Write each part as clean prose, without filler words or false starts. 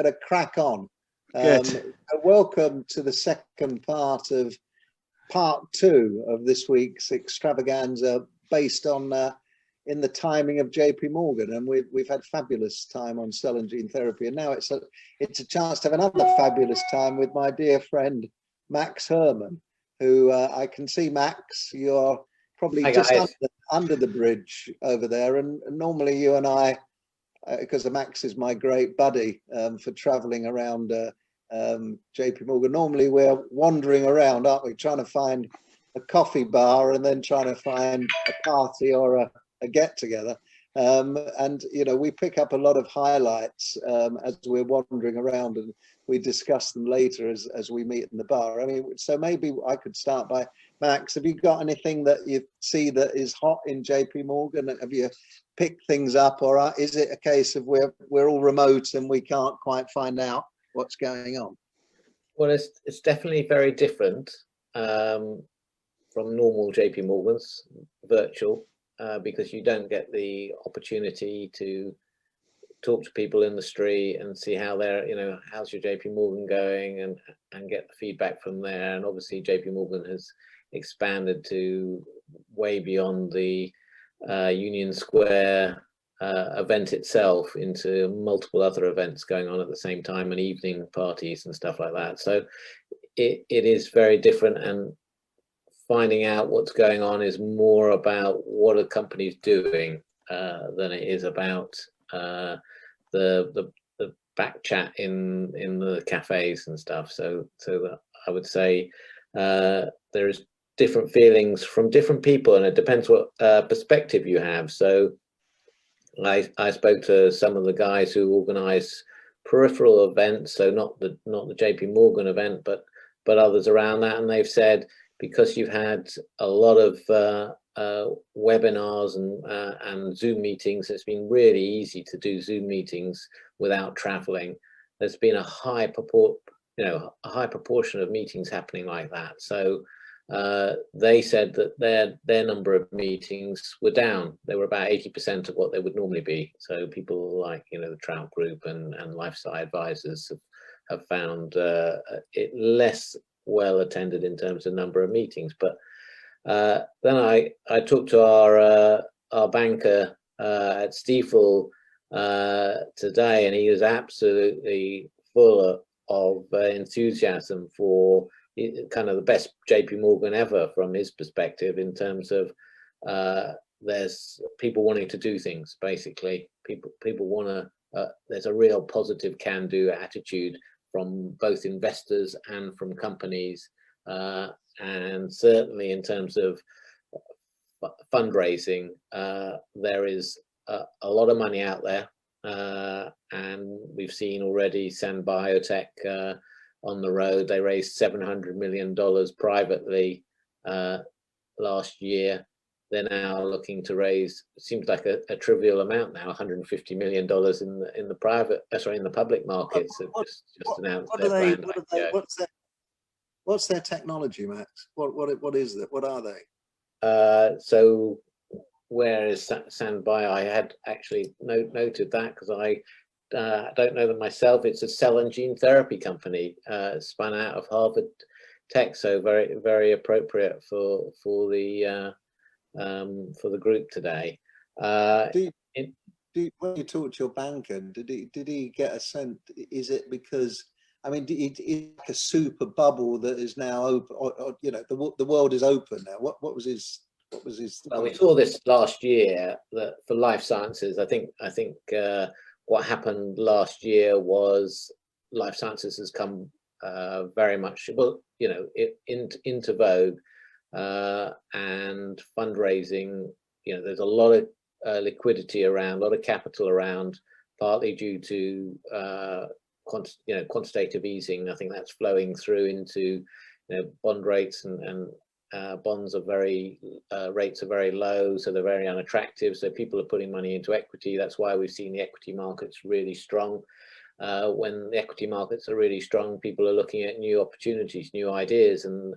better crack on. Good. Welcome to the second part of part 2 of this week's extravaganza, based on in the timing of JP Morgan, and we've had fabulous time on cell and gene therapy, and now it's a chance to have another fabulous time with my dear friend Max Herrmann, who I can see. Max, you're probably just under the bridge over there, and normally you and I, because Max is my great buddy for traveling around JP Morgan, normally we're wandering around, aren't we, trying to find a coffee bar and then trying to find a party or a get together, and you know, we pick up a lot of highlights as we're wandering around, and we discuss them later as we meet in the bar. I mean, so maybe I could start by, Max, have you got anything that you see that is hot in JP Morgan? Have you picked things up, or is it a case of we're all remote and we can't quite find out what's going on? Well, it's definitely very different from normal JP Morgans, virtual, because you don't get the opportunity to talk to people in the street and see how they're, you know, how's your JP Morgan going, and get the feedback from there. And obviously JP Morgan has expanded to way beyond the Union Square event itself into multiple other events going on at the same time, and evening parties and stuff like that. So it is very different, and finding out what's going on is more about what a company's doing than it is about the back chat in the cafes and stuff. So I would say there is different feelings from different people, and it depends what perspective you have. So I spoke to some of the guys who organize peripheral events, so not the JP Morgan event, but others around that, and they've said, because you've had a lot of webinars and Zoom meetings, it's been really easy to do Zoom meetings without traveling. There's been a high proportion of meetings happening like that. So they said that their number of meetings were down. They were about 80% of what they would normally be. So people like, you know, the Trout Group and Lifestyle Advisors have found it less well attended in terms of number of meetings. But then I talked to our banker at Stifel today, and he was absolutely full of enthusiasm for kind of the best JP Morgan ever from his perspective, in terms of there's people wanting to do things. Basically, people want to. There's a real positive can-do attitude from both investors and from companies, and certainly in terms of fundraising, there is a lot of money out there, and we've seen already San Biotech on the road. They raised $700 million privately last year. They're now looking to raise, it seems like a trivial amount now, $150 million in the public markets. Just announced their brand IPO. What's their technology, Max? What is that? What are they? So where is Sandbio? I had actually noted that, because I don't know them myself. It's a cell and gene therapy company spun out of Harvard Tech, so very, very appropriate for the group today. When you talk to your banker, did he get a sense? Is it because, I mean, it's like a super bubble that is now open, or you know, the world is open now? What was his? Well, we saw this last year, that for life sciences, I think what happened last year was life sciences has come very much, well, you know, into vogue. And fundraising, you know, there's a lot of liquidity around, a lot of capital around, partly due to quantitative easing. I think that's flowing through into, you know, bond rates, and bonds are rates are very low, so they're very unattractive. So people are putting money into equity. That's why we've seen the equity markets really strong. When the equity markets are really strong, people are looking at new opportunities, new ideas, and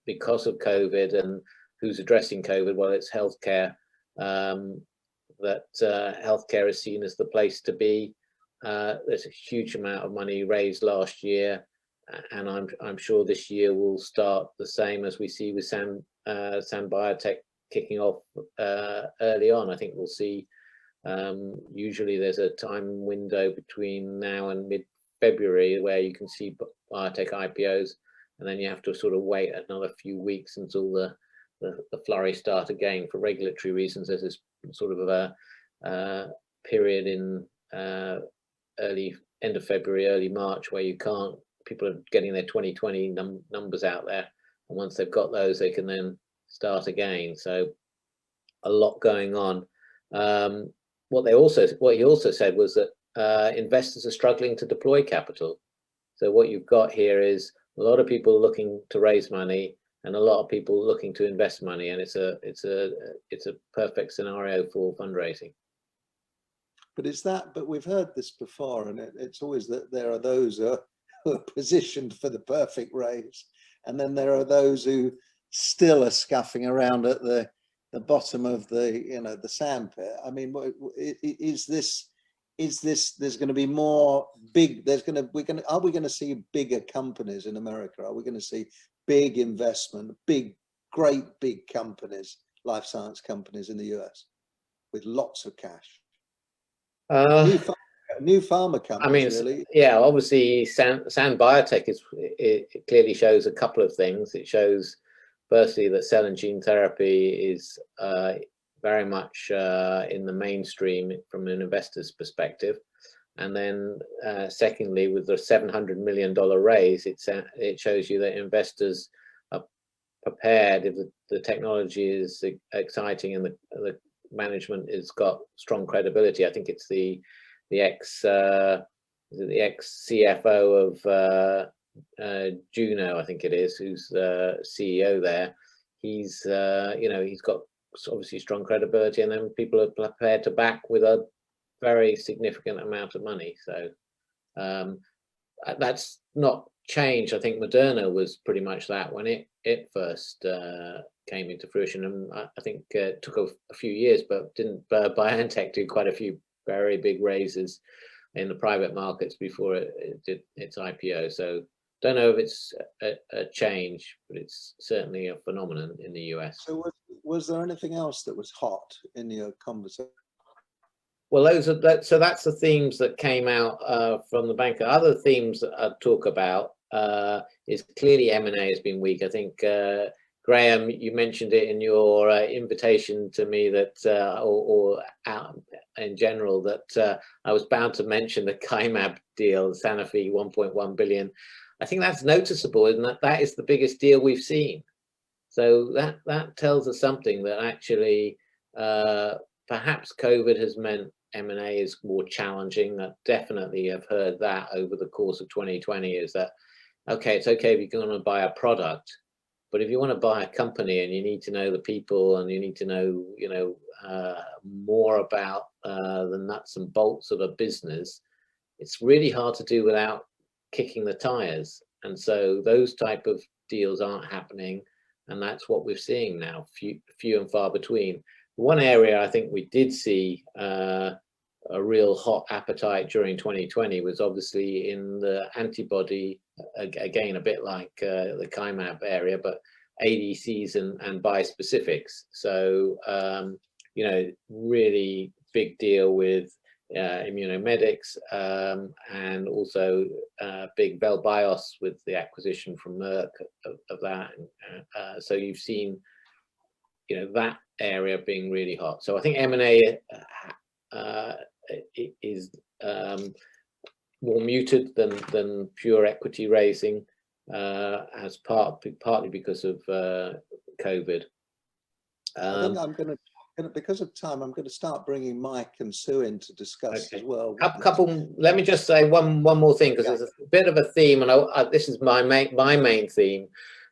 because of COVID, and who's addressing COVID? Well, it's healthcare. Healthcare is seen as the place to be, There's a huge amount of money raised last year, and I'm sure this year will start the same as we see with San Biotech kicking off early on. I think we'll see. Usually there's a time window between now and mid-February where you can see biotech IPOs, and then you have to sort of wait another few weeks until the flurry start again for regulatory reasons. There's this sort of a period in end of February, early March, where people are getting their 2020 numbers out there, and once they've got those, they can then start again. So a lot going on. What he also said was that investors are struggling to deploy capital. So what you've got here is a lot of people looking to raise money and a lot of people looking to invest money, and it's a perfect scenario for fundraising. But we've heard this before, and it's always that there are those who are positioned for the perfect raise, and then there are those who still are scuffing around at the bottom of the sandpit. I mean, is this there's going to be more big? Are we going to see bigger companies in America? Are we going to see big investment, great big companies, life science companies in the US with lots of cash? New pharma companies, I mean, really. Yeah, obviously San Biotech it clearly shows a couple of things. It shows firstly that cell and gene therapy is very much in the mainstream from an investor's perspective, and then secondly, with the $700 million raise, it shows you that investors are prepared if the technology is exciting and the management has got strong credibility. I think it's the ex CFO of Juno, I think it is, who's the CEO there. He's he's got obviously strong credibility, and then people are prepared to back with a very significant amount of money. So that's not changed. I think Moderna was pretty much that when it first came into fruition, and I think it took a few years, but didn't BioNTech do quite a few very big raises in the private markets before it did its IPO? So don't know if it's a change, but it's certainly a phenomenon in the US. So was there anything else that was hot in your conversation? Well, that's the themes that came out from the banker. Other themes that I'd talk about is clearly M&A has been weak. I think Graham, you mentioned it in your invitation to me that, or in general, that I was bound to mention the Kymab deal, Sanofi 1.1 billion. I think that's noticeable, isn't it? That is the biggest deal we've seen. So that tells us something, that actually perhaps COVID has meant M&A is more challenging. I definitely have heard that over the course of 2020, is that, okay, it's okay if you're going to buy a product, but if you want to buy a company and you need to know the people and you need to know, more about the nuts and bolts of a business, it's really hard to do without kicking the tires. And so those type of deals aren't happening, and that's what we're seeing now, few and far between. One area I think we did see a real hot appetite during 2020 was obviously in the antibody, again, a bit like the Kymab area, but ADCs and bispecifics. So, really big deal with Immunomedics, and also big Velbios with the acquisition from Merck of that. So you've seen, that area being really hot. So I think M&A is more muted than pure equity raising, as partly because of COVID. I think I'm going to, because of time, I'm going to start bringing Mike and Sue in to discuss as well. Let me just say one more thing, because there's a bit of a theme, and this is my main theme,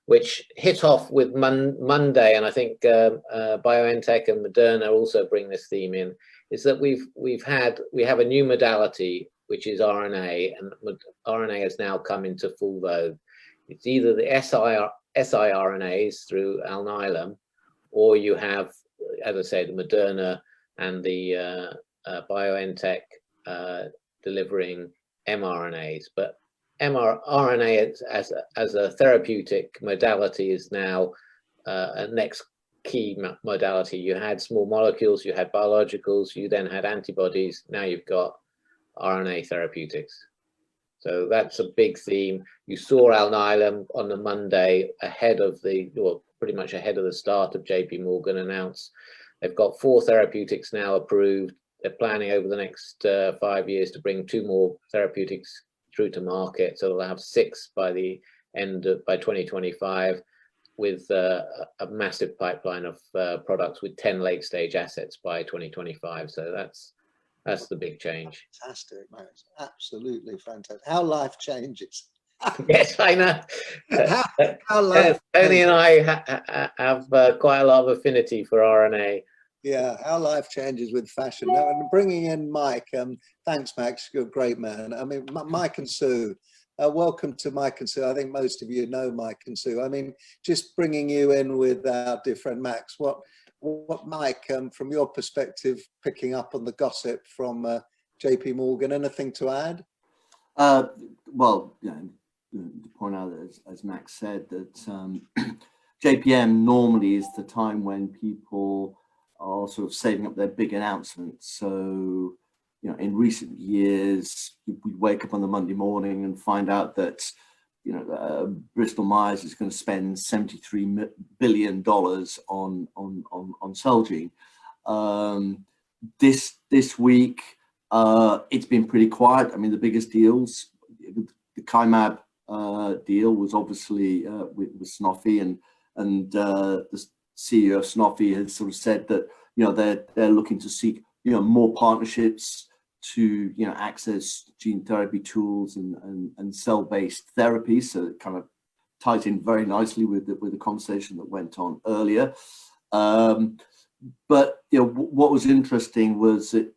which hit off with Monday, and I think BioNTech and Moderna also bring this theme in, is that we have a new modality, which is RNA, and RNA has now come into full vogue. It's either the siRNAs through Alnylam, or you have, as I say, the Moderna and the BioNTech delivering mRNAs, but mRNA as a therapeutic modality is now a next key modality. You had small molecules, you had biologicals, you then had antibodies. Now you've got RNA therapeutics. So that's a big theme. You saw Alnylam on the Monday ahead of the, well, pretty much ahead of the start of JP Morgan announce they've got 4 therapeutics now approved. They're planning over the next 5 years to bring 2 more therapeutics through to market. So they'll have 6 by the end of, by 2025, with a massive pipeline of products with 10 late stage assets by 2025. So that's the big change. Fantastic, Max. Absolutely fantastic. How life changes. Yes, I know. How life Tony and I have quite a lot of affinity for RNA. Yeah, how life changes with fashion. Now, and bringing in Mike. Thanks, Max. You're a great man. I mean, Mike and Sue. Welcome to Mike and Sue. I think most of you know Mike and Sue. I mean, just bringing you in with our dear friend Max. What Mike, from your perspective, picking up on the gossip from JP Morgan, anything to add? Well, you know, to point out, as Max said, that JPM normally is the time when people are sort of saving up their big announcements. So, you know, in recent years, we wake up on the Monday morning and find out that, you know, Bristol Myers is going to spend $73 billion on Celgene. This week, it's been pretty quiet. I mean, the biggest deals, the Kymab deal was obviously with Sanofi, and the CEO of Sanofi has sort of said that, you know, they're looking to seek, you know, more partnerships to, you know, access gene therapy tools and cell-based therapies. So it kind of ties in very nicely with the conversation that went on earlier. But, you know, what was interesting was that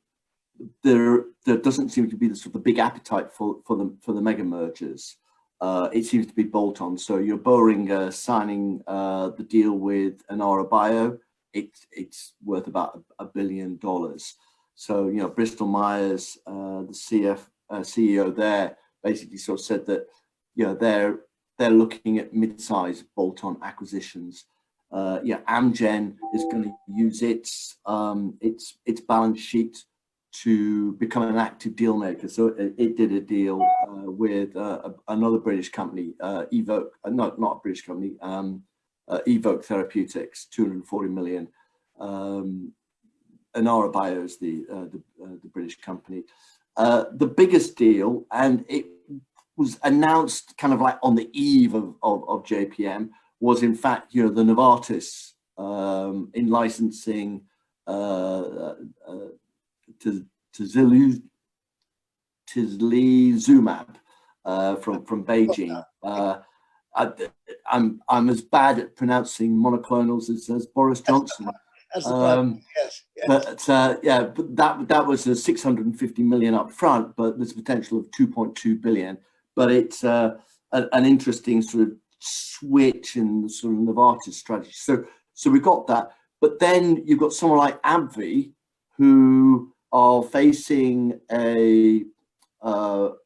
there doesn't seem to be the sort of big appetite for the mega mergers. It seems to be bolt-on. So you're Boehringer signing the deal with Anara Bio. It's worth about $1 billion. So, you know, Bristol Myers, the CEO there, basically sort of said that, you know, they're looking at mid-sized bolt-on acquisitions. Yeah, Amgen is going to use its balance sheet to become an active deal maker. So it did a deal with another British company, Evoke, not a British company, Evoke Therapeutics, $240 million. Anara Bio is the British company. The biggest deal, and it was announced kind of like on the eve of JPM, was in fact, you know, the Novartis in licensing tislelizumab from Beijing. I'm as bad at pronouncing monoclonals as Boris Johnson. Yes. But yeah, but that was a 650 million up front, but there's a potential of 2.2 billion. But it's an interesting sort of switch in the sort of Novartis strategy. So we got that, but then you've got someone like AbbVie who are facing a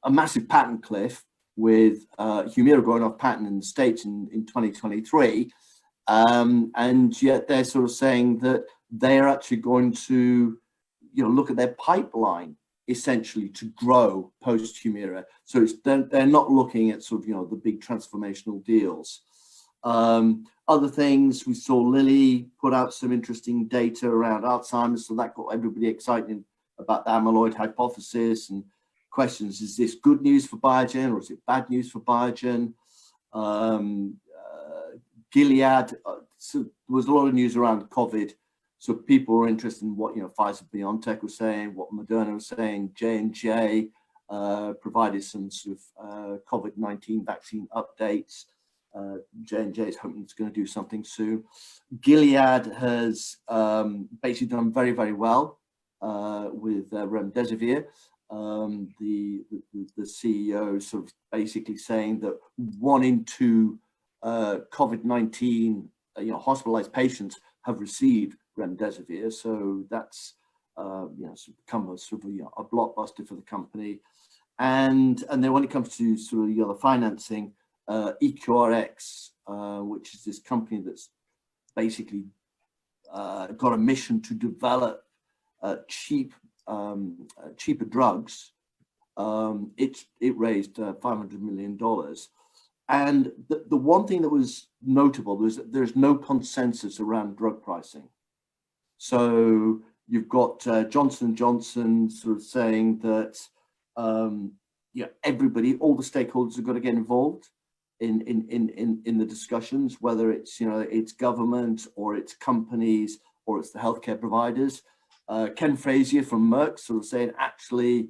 massive patent cliff with Humira going off patent in the States in 2023. And yet they're sort of saying that they're actually going to, you know, look at their pipeline essentially to grow post Humira. So they're not looking at sort of, you know, the big transformational deals. Other things, we saw Lilly put out some interesting data around Alzheimer's, so that got everybody excited about the amyloid hypothesis and questions. Is this good news for Biogen or is it bad news for Biogen? Gilead, so there was a lot of news around COVID. So people were interested in what, you know, Pfizer BioNTech was saying, what Moderna was saying. J&J provided some sort of COVID-19 vaccine updates. J&J is hoping it's going to do something soon. Gilead has basically done very, very well with remdesivir. The CEO sort of basically saying that 1 in 2 COVID-19 hospitalized patients have received remdesivir, so that's become a sort of a blockbuster for the company. And then when it comes to sort of the financing, EQRX, which is this company that's basically got a mission to develop cheaper drugs. It raised $500 million. And the one thing that was notable was that there's no consensus around drug pricing. So you've got Johnson & Johnson sort of saying that everybody, all the stakeholders have got to get involved in the discussions, whether it's it's government or it's companies or it's the healthcare providers. Ken Frazier from Merck sort of saying actually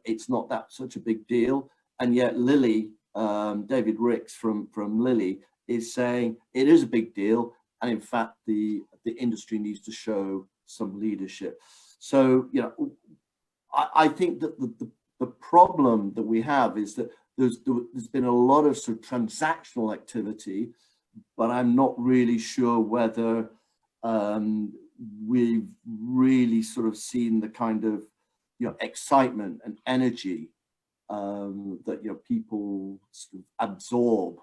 it's not that such a big deal, and yet Lilly, David Ricks from Lilly is saying it is a big deal, and in fact the industry needs to show some leadership. So I think that the problem that we have is that there's been a lot of sort of transactional activity, but I'm not really sure whether we've really sort of seen the kind of excitement and energy that people sort of absorb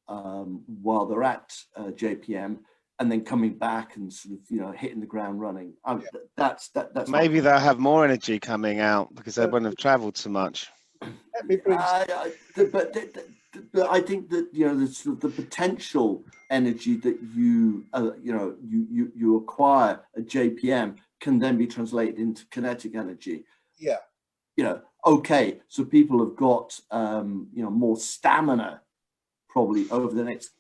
while they're at JPM, and then coming back and sort of hitting the ground running. That's maybe they'll have more energy coming out because they wouldn't have travelled so much. But I think that the sort of the potential energy that you acquire at JPM can then be translated into kinetic energy. Okay, so people have got more stamina probably over the next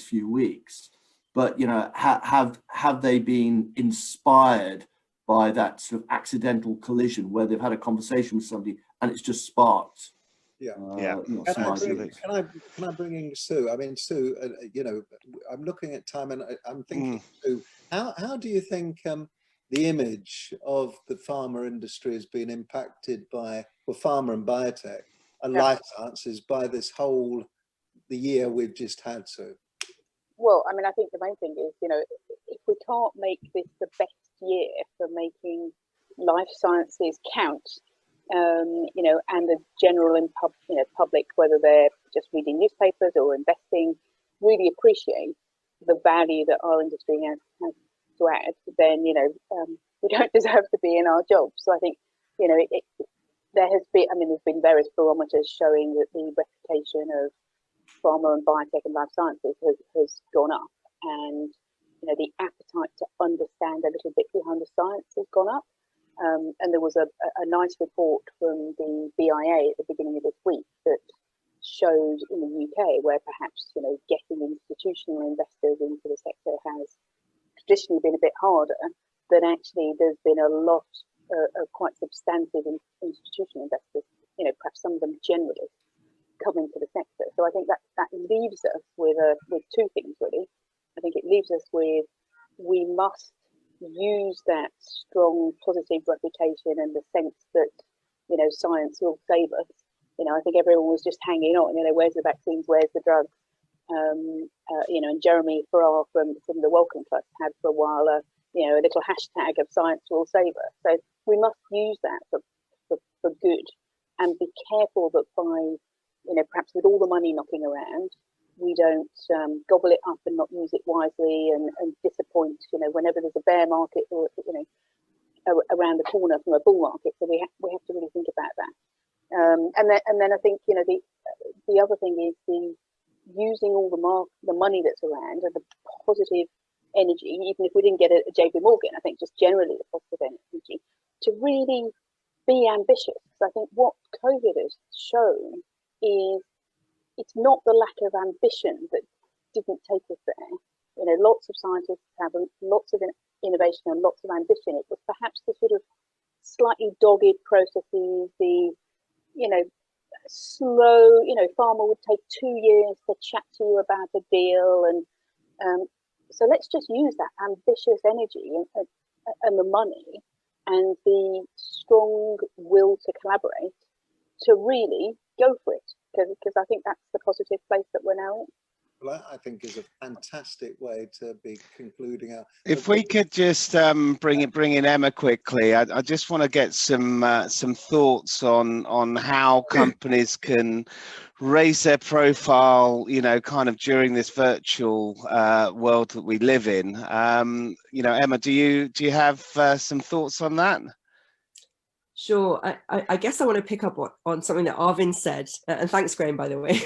few weeks, but have they been inspired by that sort of accidental collision where they've had a conversation with somebody and it's just sparked? Can I bring in Sue? I mean, Sue, I'm looking at time and I'm thinking, Sue, how do you think the image of the pharma industry has been impacted by, well, pharma and biotech and life sciences by this the year we've just had, Sue? Well, I mean, I think the main thing is, if we can't make this the best year for making life sciences count, and the general public, whether they're just reading newspapers or investing, really appreciate the value that our industry has to add, then we don't deserve to be in our jobs. So I think there's been various barometers showing that the reputation of pharma and biotech and life sciences has gone up, and the appetite to understand a little bit behind the science has gone up. And there was a nice report from the BIA at the beginning of this week that showed in the UK where perhaps getting institutional investors into the sector has traditionally been a bit harder, that actually there's been a lot of quite substantive institutional investors, perhaps some of them generalists, coming to the sector. So I think that leaves us with two things really. I think it leaves us with, we must use that strong positive reputation and the sense that science will save us. I think everyone was just hanging on, where's the vaccines, where's the drugs, and Jeremy Farrar from the Wellcome Trust had for a while a little hashtag of science will save us. So we must use that for good, and be careful that by perhaps with all the money knocking around, we don't gobble it up and not use it wisely and disappoint whenever there's a bear market or around the corner from a bull market. So we have to really think about that. And then I think the other thing is the using all the money that's around and the positive energy, even if we didn't get it at JP Morgan, I think just generally the positive energy to really be ambitious. Because I think what COVID has shown is it's not the lack of ambition that didn't take us there. Lots of scientists have lots of innovation and lots of ambition. It was perhaps the sort of slightly dogged processes, the slow, pharma would take 2 years to chat to you about a deal, and so let's just use that ambitious energy and the money and the strong will to collaborate to really go for it, because I think that's the positive place that we're now in. Well, I think is a fantastic way to be concluding our. If we could just bring in Emma quickly, I just want to get some thoughts on how companies can raise their profile, you know, kind of during this virtual world that we live in. You know, Emma, do you have some thoughts on that? Sure. I guess I want to pick up on something that Arvind said, and thanks, Graham, by the way,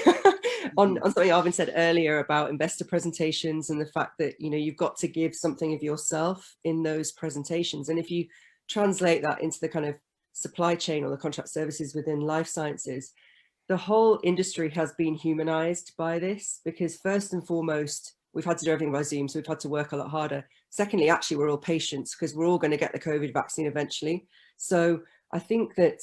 on something Arvind said earlier about investor presentations and the fact that, you know, you've got to give something of yourself in those presentations. And if you translate that into the kind of supply chain or the contract services within life sciences, the whole industry has been humanized by this, because first and foremost, we've had to do everything by Zoom, so we've had to work a lot harder. Secondly, actually, we're all patients because we're all going to get the COVID vaccine eventually. So I think that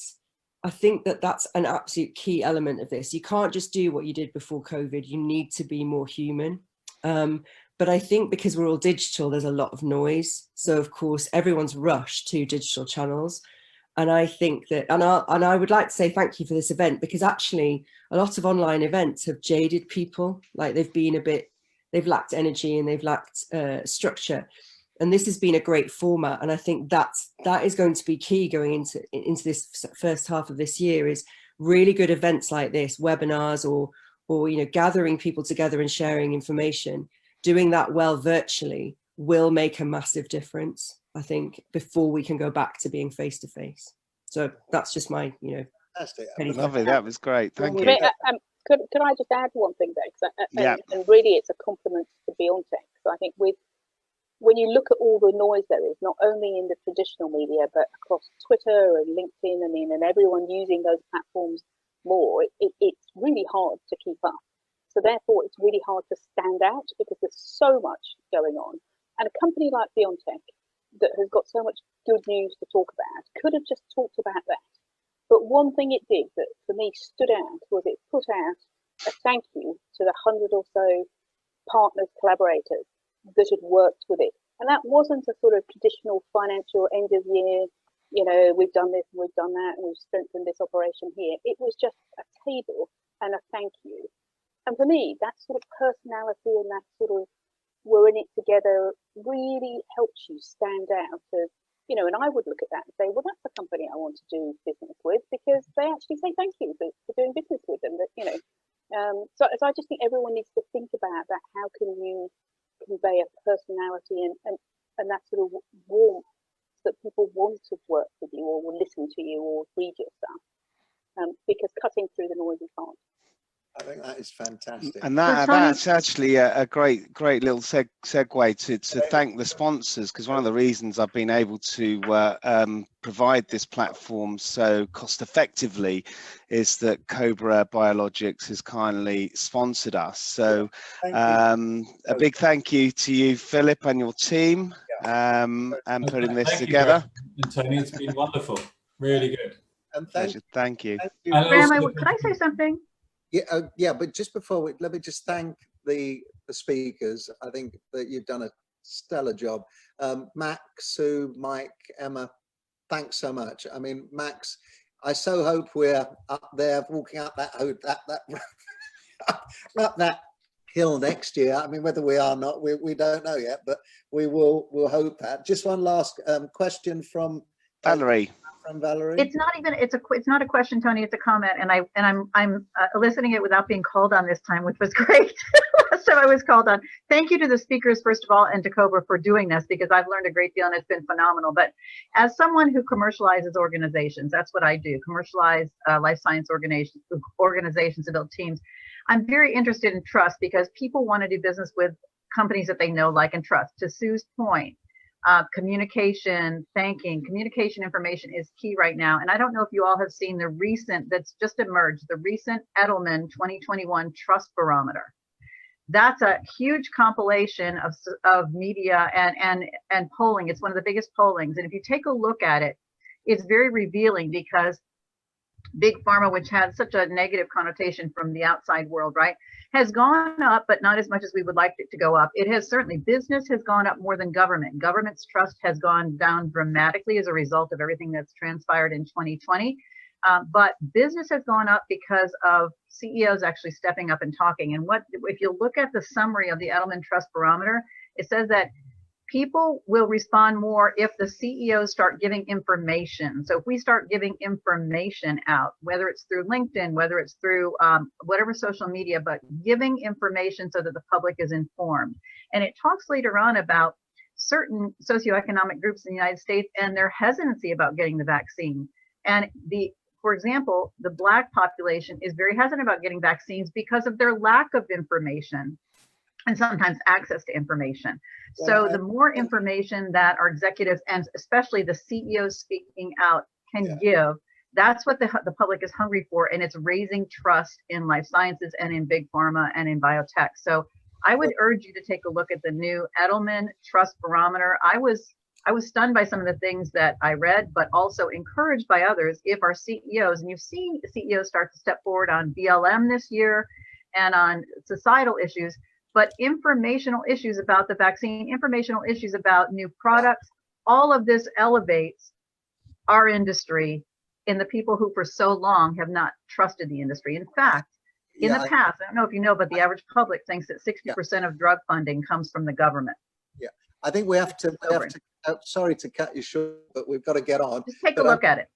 that's an absolute key element of this. You can't just do what you did before COVID. You need to be more human. But I think because we're all digital, there's a lot of noise. So of course, everyone's rushed to digital channels. And I think that, and I would like to say thank you for this event, because actually a lot of online events have jaded people. Like they've lacked energy and they've lacked structure. And this has been a great format. And I think that is going to be key going into this first half of this year, is really good events like this, webinars or you know, gathering people together and sharing information. Doing that well virtually will make a massive difference, I think, before we can go back to being face to face. So that's just my, you know. Fantastic. Lovely, that was great. Thank you. Could I just add one thing there? Yeah. And really, it's a compliment to BioNTech. So I think when you look at all the noise there is, not only in the traditional media, but across Twitter and LinkedIn, and everyone using those platforms more, it's really hard to keep up. So therefore, it's really hard to stand out because there's so much going on. And a company like BioNTech that has got so much good news to talk about could have just talked about that. But one thing it did that for me stood out was it put out a thank you to the 100 or so partners, collaborators that had worked with it. And that wasn't a sort of traditional financial end of year, you know, we've done this and we've done that and we've strengthened this operation here. It was just a table and a thank you. And for me, that sort of personality and that sort of we're in it together really helps you stand out as, you know, and I would look at that and say, well, that's the company I want to do business with, because they actually say thank you for doing business with them. That, you know, so I just think everyone needs to think about that. How can you convey a personality and that sort of warmth that people want to work with you or will listen to you or read your stuff, because cutting through the noise is hard. I think that is fantastic. And that's actually a great little segue to thank the sponsors, because one of the reasons I've been able to provide this platform so cost effectively is that Cobra Biologics has kindly sponsored us. So a big thank you to you, Philip, and your team, and putting this together. And Tony, it's been wonderful. Really good. And thank you. Graham, could I say something? Yeah, but just before let me just thank the speakers. I think that you've done a stellar job. Max, Sue, Mike, Emma, thanks so much. I mean, Max, I so hope we're up there walking up that up that hill next year. I mean, whether we are or not, we don't know yet, but we'll hope that. Just one last question from Valerie. From Valerie. It's not a question, Tony. It's a comment, and I'm eliciting it without being called on this time, which was great. Last time I was called on. Thank you to the speakers first of all, and to Cobra for doing this, because I've learned a great deal and it's been phenomenal. But as someone who commercializes organizations, that's what I do. Commercialize life science organizations to build teams. I'm very interested in trust, because people want to do business with companies that they know, like, and trust. To Sue's point. Communication, communication information is key right now. And I don't know if you all have seen the recent, that's just emerged, the recent Edelman 2021 Trust Barometer. That's a huge compilation of media and polling. It's one of the biggest pollings. And if you take a look at it, it's very revealing, because big pharma, which has such a negative connotation from the outside world, right, has gone up, but not as much as we would like it to go up. It has certainly, business has gone up more than government. Government's trust has gone down dramatically as a result of everything that's transpired in 2020. But business has gone up because of CEOs actually stepping up and talking. And if you look at the summary of the Edelman Trust Barometer, it says that people will respond more if the CEOs start giving information. So if we start giving information out, whether it's through LinkedIn, whether it's through whatever social media, but giving information so that the public is informed. And it talks later on about certain socioeconomic groups in the United States and their hesitancy about getting the vaccine. And for example, the Black population is very hesitant about getting vaccines because of their lack of information and sometimes access to information. So the more information that our executives and especially the CEOs speaking out can give, that's what the public is hungry for, and it's raising trust in life sciences and in big pharma and in biotech. So I would urge you to take a look at the new Edelman Trust Barometer. I was stunned by some of the things that I read, but also encouraged by others. If our CEOs, and you've seen CEOs start to step forward on BLM this year and on societal issues, but informational issues about the vaccine, informational issues about new products, all of this elevates our industry in the people who for so long have not trusted the industry. In fact, in the past, I don't know if you know, but the average public thinks that 60% of drug funding comes from the government. Yeah, I think we have to sorry to cut you short, but we've got to get on. Just take a look at it.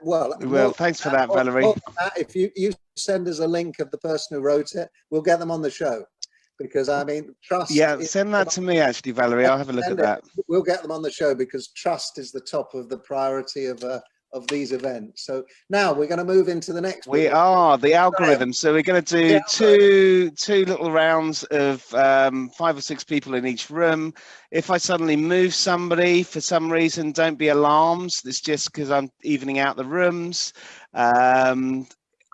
Well, thanks for that, Valerie. If you send us a link of the person who wrote it, we'll get them on the show. Because I mean, trust. Yeah, send that to me, actually, Valerie. I'll have a look at that. We'll get them on the show because trust is the top of the priority of these events. So now we're going to move into the next. We are the algorithm. So we're going to do two little rounds of 5 or 6 people in each room. If I suddenly move somebody for some reason, don't be alarmed. It's just because I'm evening out the rooms.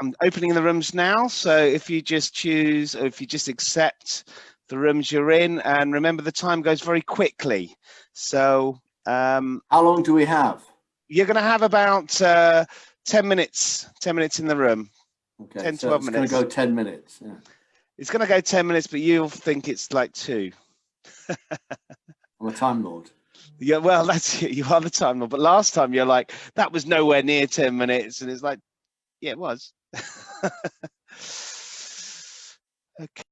I'm opening the rooms now, so if you just choose, or if you just accept the rooms you're in, and remember the time goes very quickly. So how long do we have? You're going to have about 10 minutes in the room. Okay, 10, so 12 it's minutes. going to go 10 minutes. Yeah. It's going to go 10 minutes, but you'll think it's like 2. I'm a Time Lord. Yeah, well, that's it. You are the Time Lord. But last time you're like, that was nowhere near 10 minutes. And it's like, yeah, it was. Okay.